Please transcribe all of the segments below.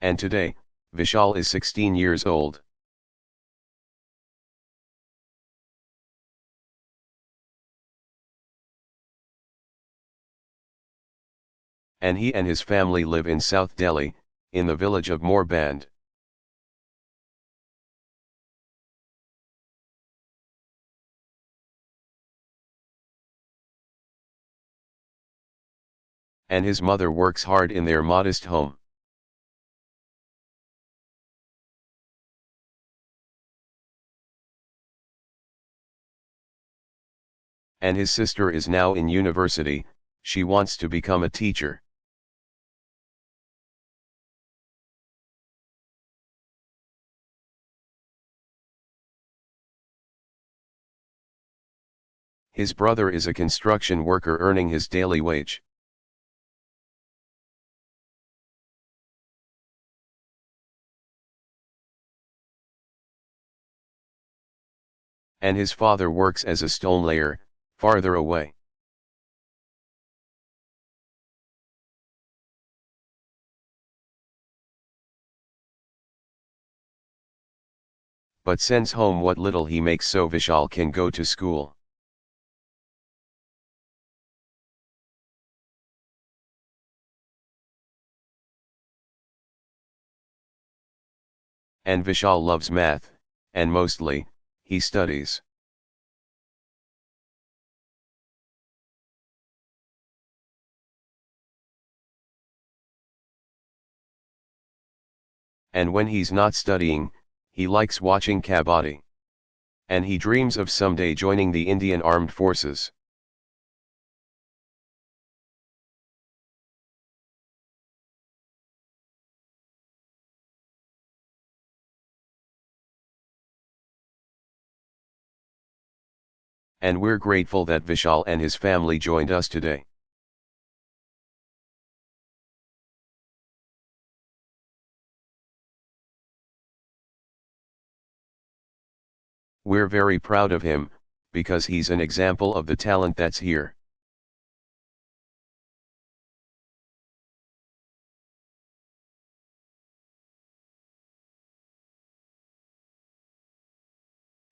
And today, Vishal is 16 years old. And he and his family live in South Delhi, in the village of Moorband. And his mother works hard in their modest home. And his sister is now in university, she wants to become a teacher. His brother is a construction worker earning his daily wage. And his father works as a stone layer, farther away. But sends home what little he makes so Vishal can go to school. And Vishal loves math, and mostly, he studies. And when he's not studying, he likes watching kabaddi. And he dreams of someday joining the Indian Armed Forces. And we're grateful that Vishal and his family joined us today. We're very proud of him, because he's an example of the talent that's here.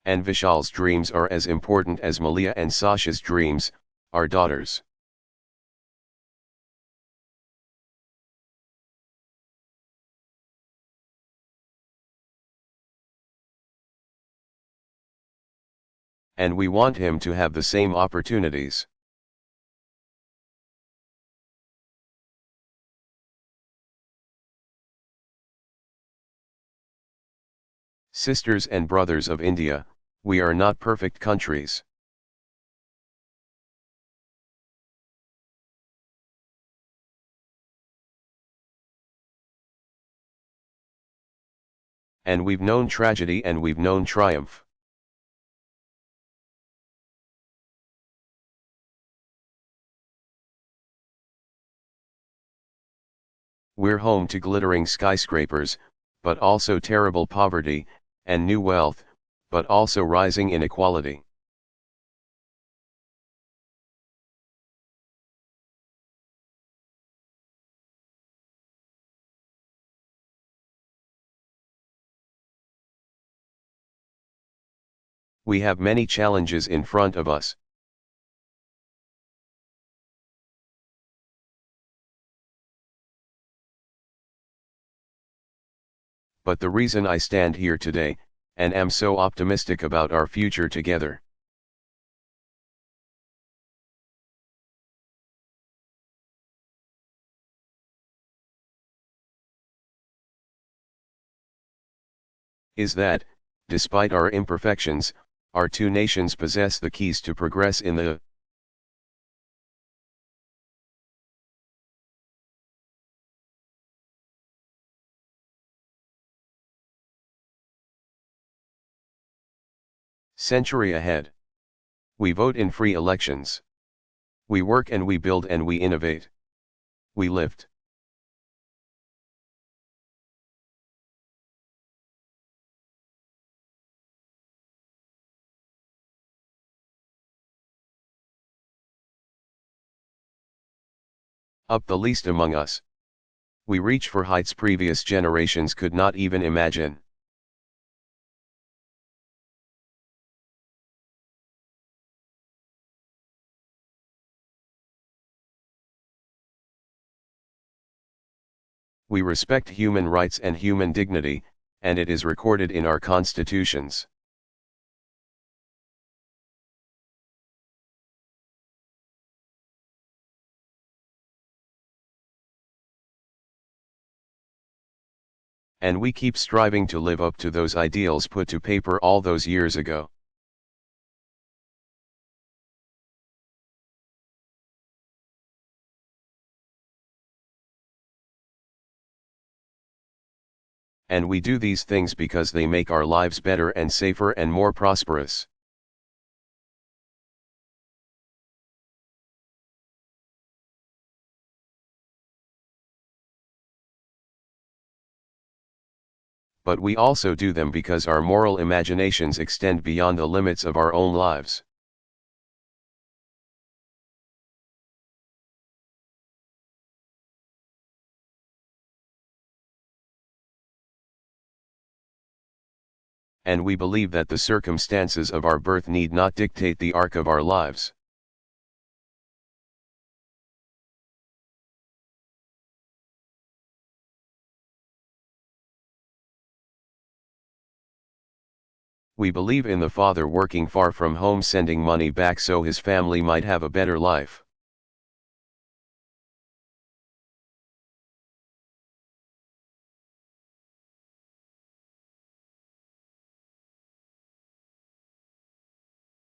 And Vishal's dreams are as important as Malia and Sasha's dreams, our daughters. And we want him to have the same opportunities. Sisters and brothers of India, we are not perfect countries. And we've known tragedy and we've known triumph. We're home to glittering skyscrapers, but also terrible poverty, and new wealth, but also rising inequality. We have many challenges in front of us. But the reason I stand here today, and am so optimistic about our future together, is that, despite our imperfections, our two nations possess the keys to progress in the century ahead. We vote in free elections. We work and we build and we innovate. We lift. Up the least among us. We reach for heights previous generations could not even imagine. We respect human rights and human dignity, and it is recorded in our constitutions. And we keep striving to live up to those ideals put to paper all those years ago. And we do these things because they make our lives better and safer and more prosperous. But we also do them because our moral imaginations extend beyond the limits of our own lives. And we believe that the circumstances of our birth need not dictate the arc of our lives. We believe in the father working far from home sending money back so his family might have a better life.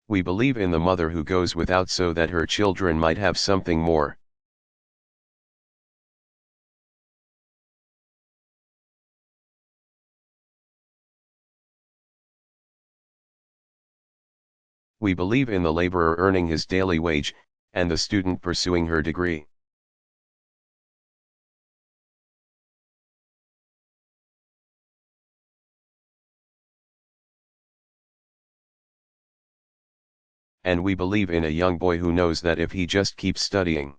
We believe in the mother who goes without so that her children might have something more. We believe in the laborer earning his daily wage, and the student pursuing her degree. And we believe in a young boy who knows that if he just keeps studying,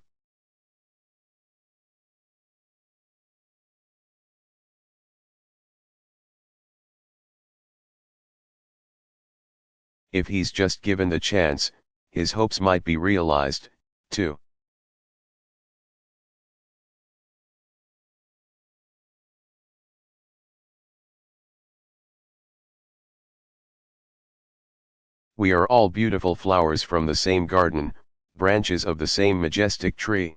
if he's just given the chance, his hopes might be realized, too. We are all beautiful flowers from the same garden, branches of the same majestic tree.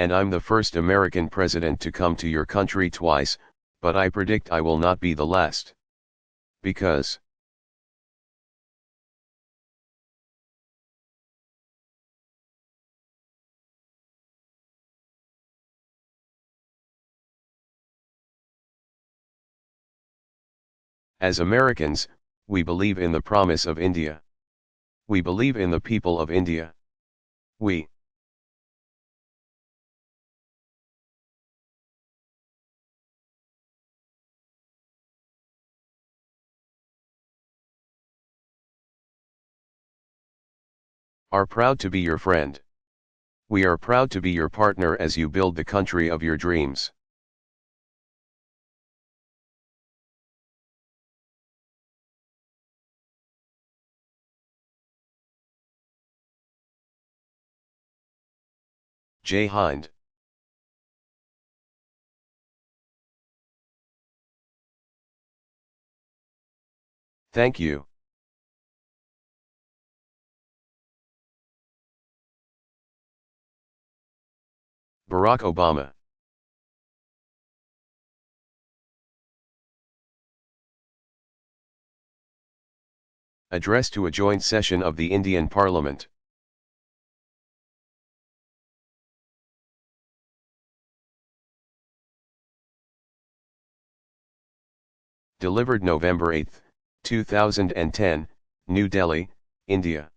And I'm the first American president to come to your country twice, but I predict I will not be the last. Because as Americans, we believe in the promise of India. We believe in the people of India. We are proud to be your friend. We are proud to be your partner as you build the country of your dreams. Jai Hind. Thank you. Barack Obama. Address to a joint session of the Indian Parliament. Delivered November 8, 2010, New Delhi, India.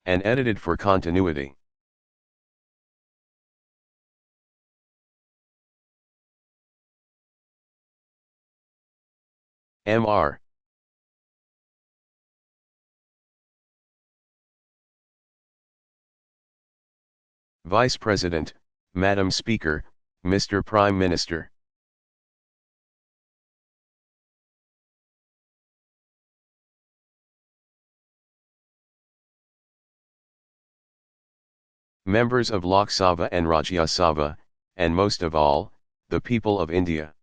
and edited for continuity. Mr. Vice President, Madam Speaker, Mr. Prime Minister. Members of Lok Sabha and Rajya Sabha, and most of all, the people of India.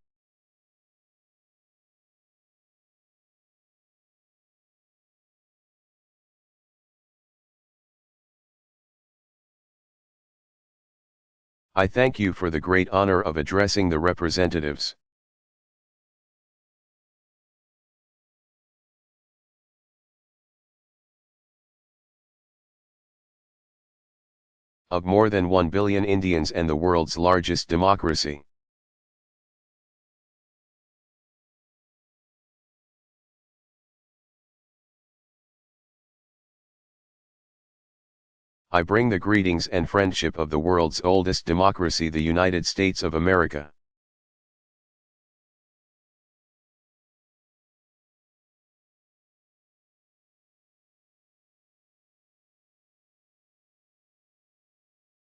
I thank you for the great honor of addressing the representatives of more than 1 billion Indians and the world's largest democracy. I bring the greetings and friendship of the world's oldest democracy, the United States of America.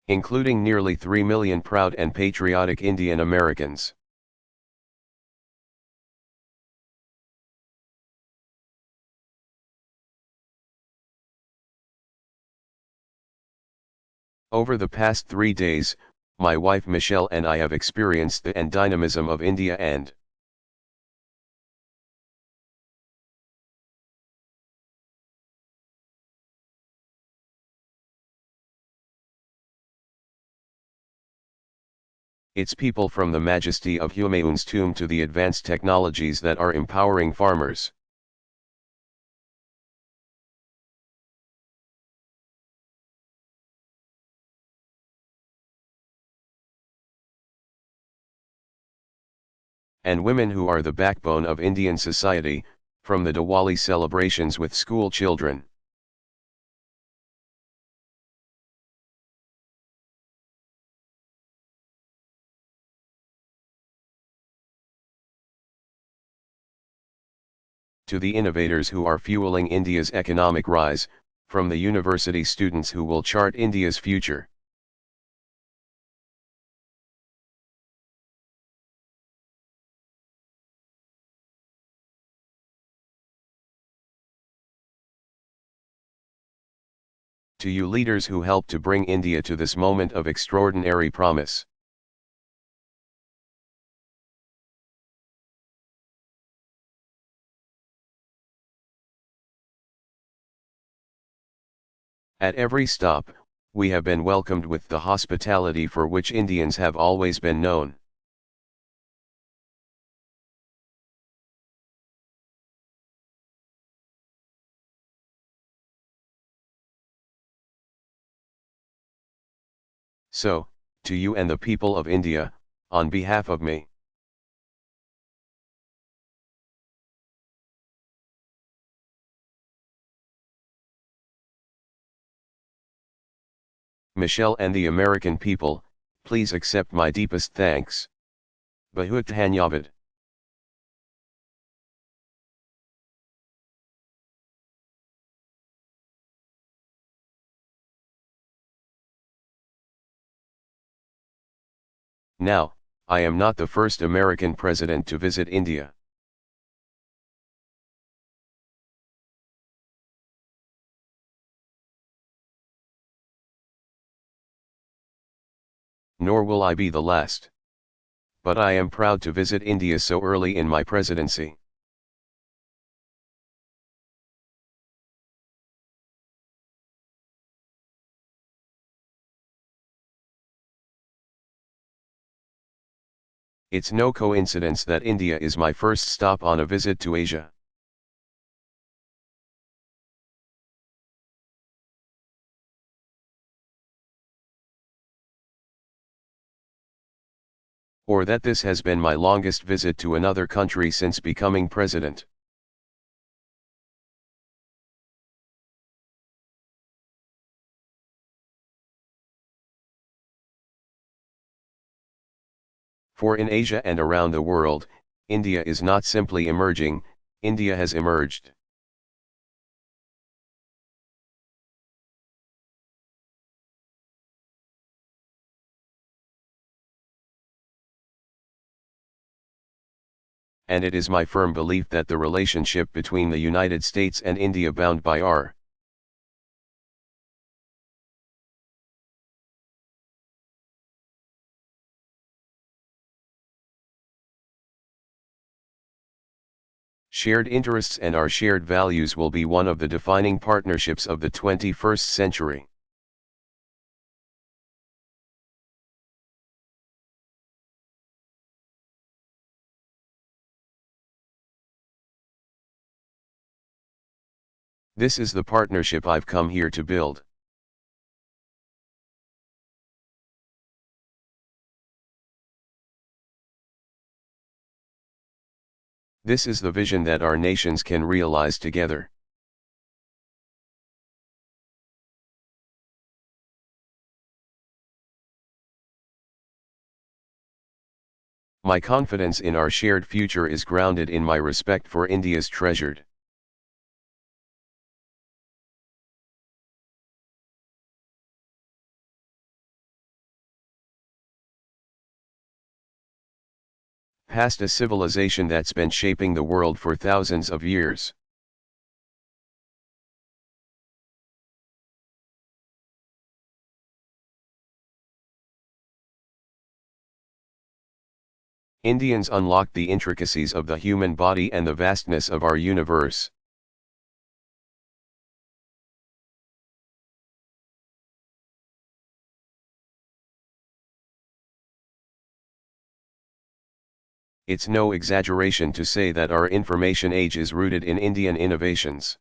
Including nearly 3 million proud and patriotic Indian Americans. Over the past 3 days, my wife Michelle and I have experienced the dynamism of India and its people, from the majesty of Humayun's tomb to the advanced technologies that are empowering farmers. And women who are the backbone of Indian society, from the Diwali celebrations with school children to the innovators who are fueling India's economic rise, from the university students who will chart India's future. To you leaders who helped to bring India to this moment of extraordinary promise. At every stop, we have been welcomed with the hospitality for which Indians have always been known. So, to you and the people of India, on behalf of me, Michelle, and the American people, please accept my deepest thanks. Bahut dhanyavad. Now, I am not the first American president to visit India. Nor will I be the last. But I am proud to visit India so early in my presidency. It's no coincidence that India is my first stop on a visit to Asia. Or that this has been my longest visit to another country since becoming president. For in Asia and around the world, India is not simply emerging, India has emerged. And it is my firm belief that the relationship between the United States and India, bound by our shared interests and our shared values, will be one of the defining partnerships of the 21st century. This is the partnership I've come here to build. This is the vision that our nations can realize together. My confidence in our shared future is grounded in my respect for India's treasured past, a civilization that's been shaping the world for thousands of years. Indians unlocked the intricacies of the human body and the vastness of our universe. It's no exaggeration to say that our information age is rooted in Indian innovations.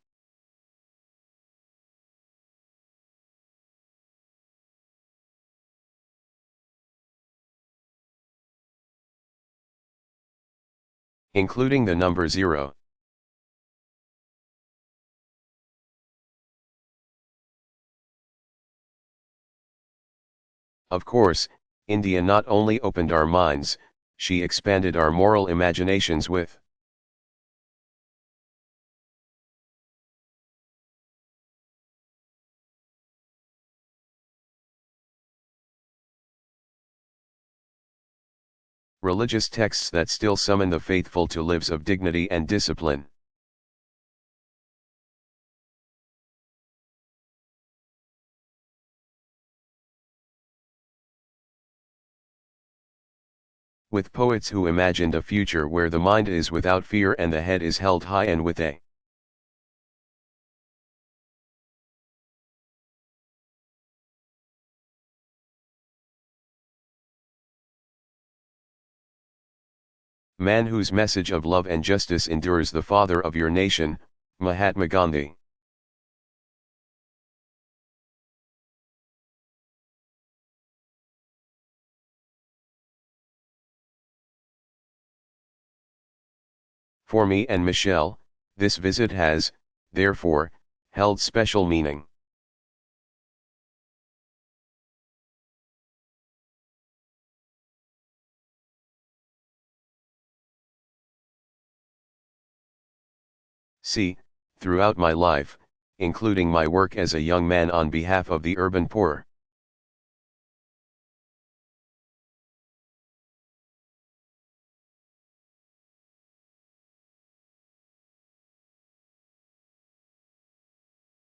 Including the number 0. Of course, India not only opened our minds, she expanded our moral imaginations with religious texts that still summon the faithful to lives of dignity and discipline. With poets who imagined a future where the mind is without fear and the head is held high, and with a man whose message of love and justice endures, the father of your nation, Mahatma Gandhi. For me and Michelle, this visit has, therefore, held special meaning. See, throughout my life, including my work as a young man on behalf of the urban poor,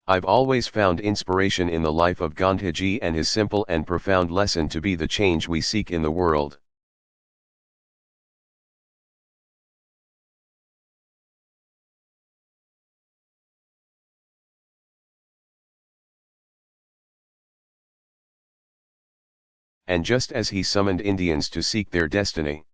I've always found inspiration in the life of Gandhiji and his simple and profound lesson to be the change we seek in the world. And just as he summoned Indians to seek their destiny,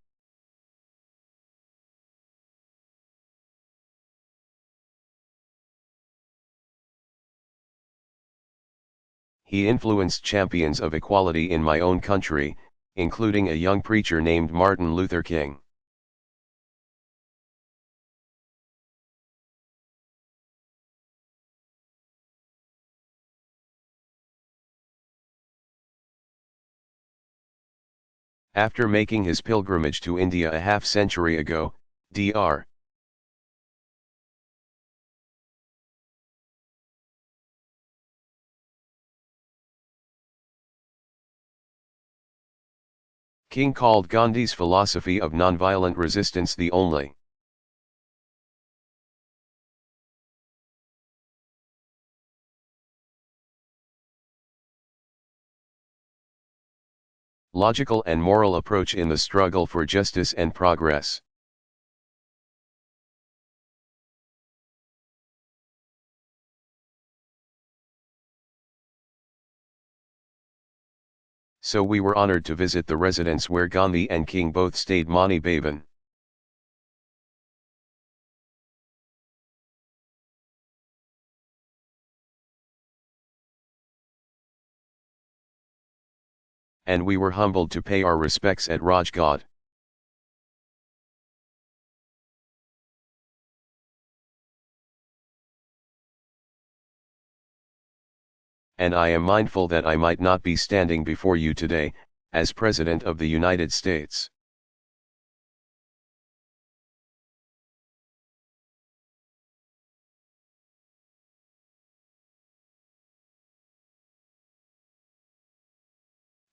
he influenced champions of equality in my own country, including a young preacher named Martin Luther King. After making his pilgrimage to India a half-century ago, Dr. King called Gandhi's philosophy of nonviolent resistance the only logical and moral approach in the struggle for justice and progress. So we were honored to visit the residence where Gandhi and King both stayed, Mani Bhavan. And we were humbled to pay our respects at Rajghat. And I am mindful that I might not be standing before you today, as President of the United States.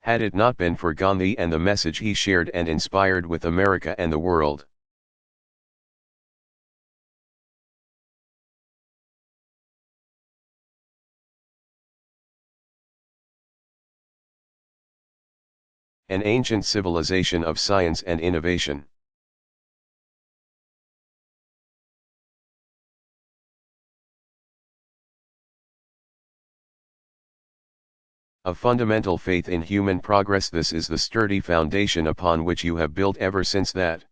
Had it not been for Gandhi and the message he shared and inspired with America and the world. An ancient civilization of science and innovation. A fundamental faith in human progress. This is the sturdy foundation upon which you have built ever since that.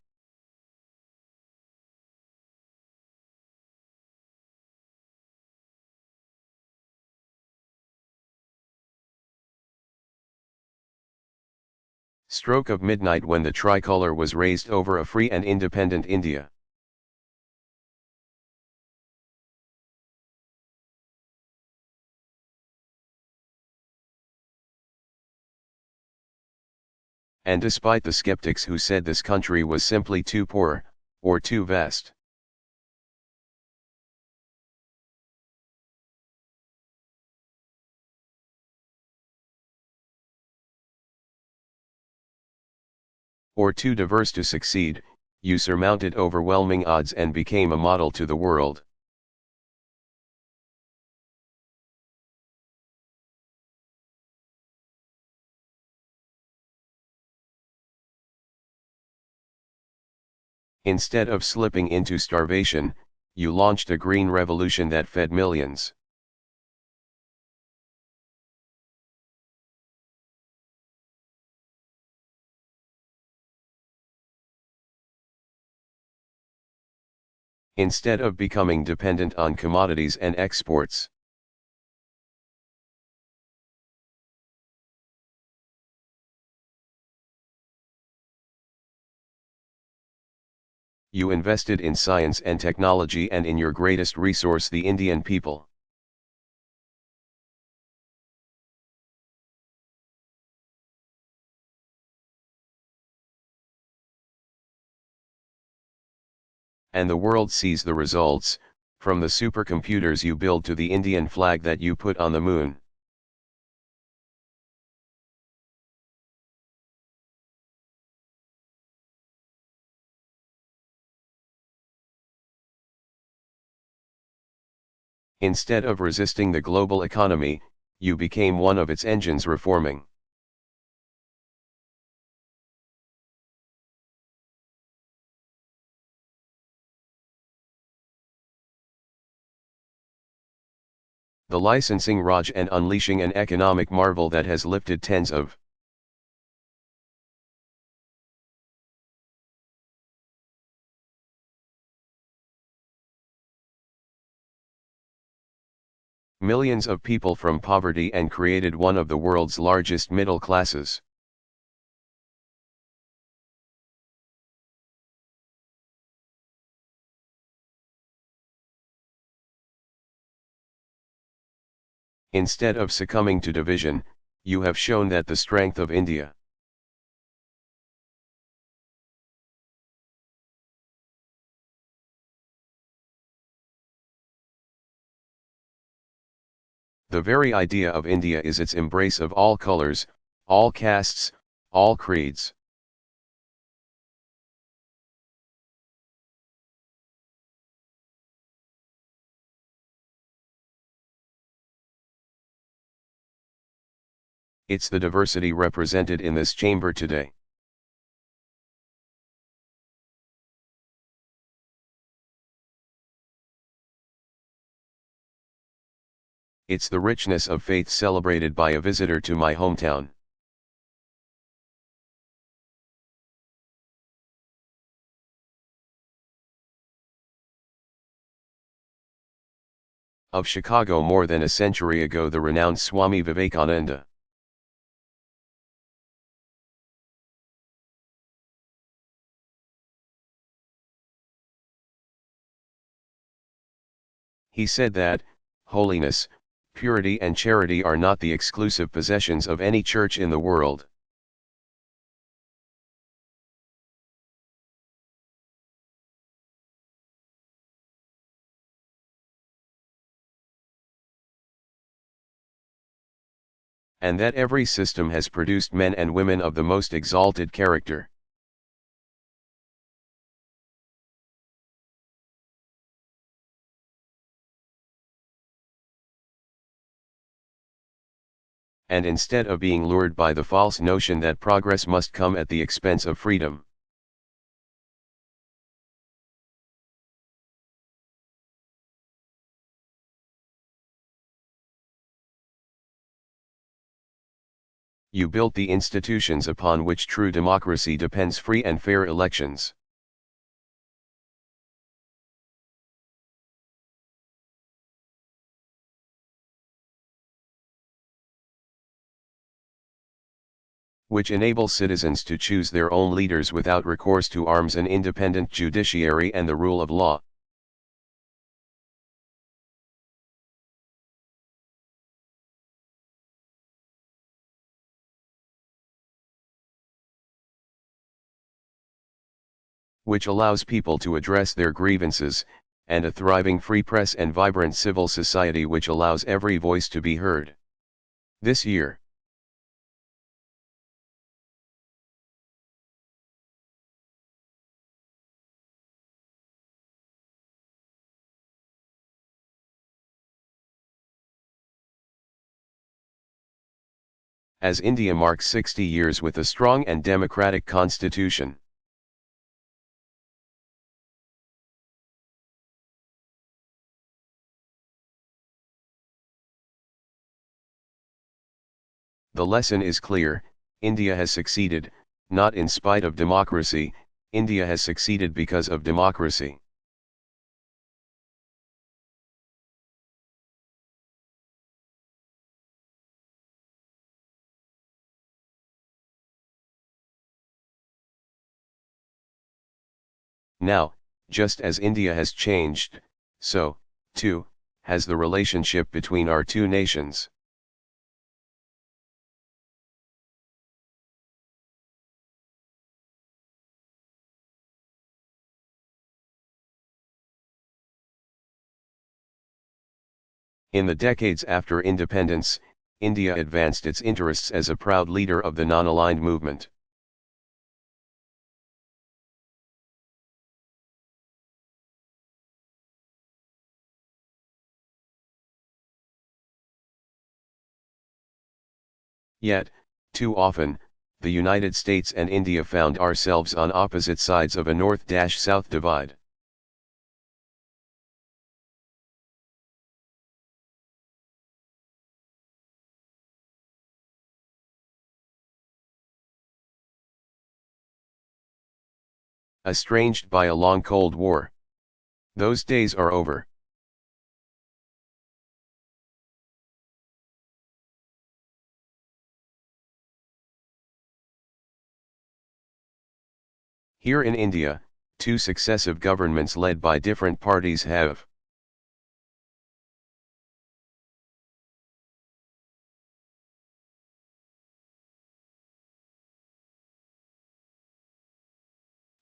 Stroke of midnight, when the tricolor was raised over a free and independent India. And despite the skeptics who said this country was simply too poor, or too vast. Or too diverse to succeed, you surmounted overwhelming odds and became a model to the world. Instead of slipping into starvation, you launched a green revolution that fed millions. Instead of becoming dependent on commodities and exports. You invested in science and technology and in your greatest resource, the Indian people. And the world sees the results, from the supercomputers you build to the Indian flag that you put on the moon. Instead of resisting the global economy, you became one of its engines, reforming. The licensing Raj and unleashing an economic marvel that has lifted tens of millions of people from poverty and created one of the world's largest middle classes. Instead of succumbing to division, you have shown that the strength of India The very idea of India is its embrace of all colors, all castes, all creeds. It's the diversity represented in this chamber today. It's the richness of faith celebrated by a visitor to my hometown. Of Chicago more than a century ago, the renowned Swami Vivekananda. He said that, holiness, purity and charity are not the exclusive possessions of any church in the world. And that every system has produced men and women of the most exalted character. And instead of being lured by the false notion that progress must come at the expense of freedom, you built the institutions upon which true democracy depends: free and fair elections. Which enable citizens to choose their own leaders without recourse to arms, an independent judiciary and the rule of law. Which allows people to address their grievances, and a thriving free press and vibrant civil society which allows every voice to be heard. This year, as India marks 60 years with a strong and democratic constitution. The lesson is clear: India has succeeded, not in spite of democracy, India has succeeded because of democracy. Now, just as India has changed, so, too, has the relationship between our two nations. In the decades after independence, India advanced its interests as a proud leader of the non-aligned movement. Yet, too often, the United States and India found ourselves on opposite sides of a north-south divide. Estranged by a long Cold War. Those days are over. Here in India, two successive governments led by different parties have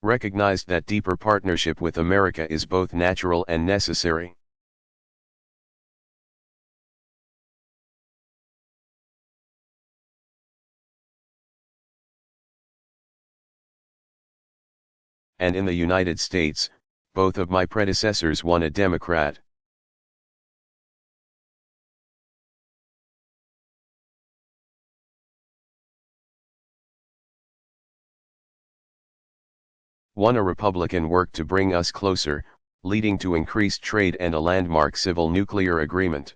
recognized that deeper partnership with America is both natural and necessary. and in the United States, both of my predecessors won a Democrat. One a Republican worked to bring us closer, leading to increased trade and a landmark civil nuclear agreement.